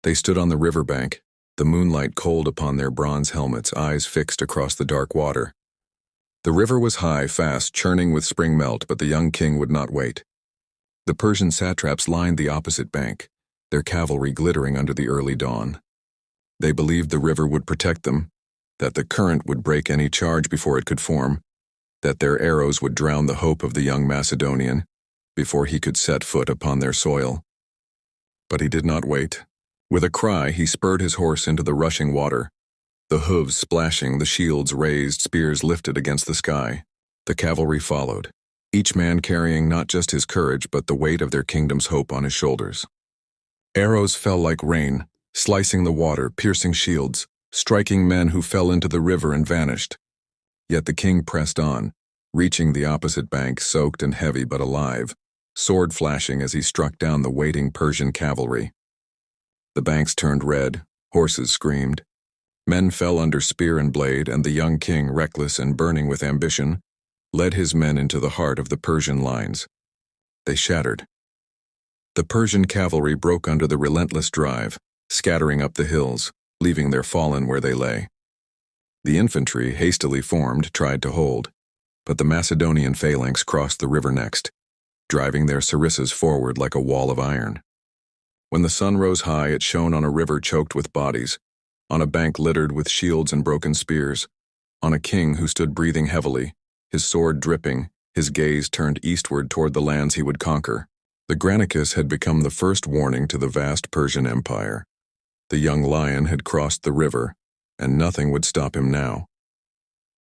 They stood on the riverbank, the moonlight cold upon their bronze helmets, eyes fixed across the dark water. The river was high, fast, churning with spring melt, but the young king would not wait. The Persian satraps lined the opposite bank, their cavalry glittering under the early dawn. They believed the river would protect them, that the current would break any charge before it could form, that their arrows would drown the hope of the young Macedonian before he could set foot upon their soil. But he did not wait. With a cry, he spurred his horse into the rushing water, the hooves splashing, the shields raised, spears lifted against the sky. The cavalry followed, each man carrying not just his courage but the weight of their kingdom's hope on his shoulders. Arrows fell like rain, slicing the water, piercing shields, striking men who fell into the river and vanished. Yet the king pressed on, reaching the opposite bank, soaked and heavy but alive, sword flashing as he struck down the waiting Persian cavalry. The banks turned red, horses screamed. Men fell under spear and blade, and the young king, reckless and burning with ambition, led his men into the heart of the Persian lines. They shattered. The Persian cavalry broke under the relentless drive, scattering up the hills, leaving their fallen where they lay. The infantry, hastily formed, tried to hold, but the Macedonian phalanx crossed the river next, driving their sarissas forward like a wall of iron. When the sun rose high, it shone on a river choked with bodies, on a bank littered with shields and broken spears, on a king who stood breathing heavily, his sword dripping, his gaze turned eastward toward the lands he would conquer. The Granicus had become the first warning to the vast Persian Empire. The young lion had crossed the river, and nothing would stop him now.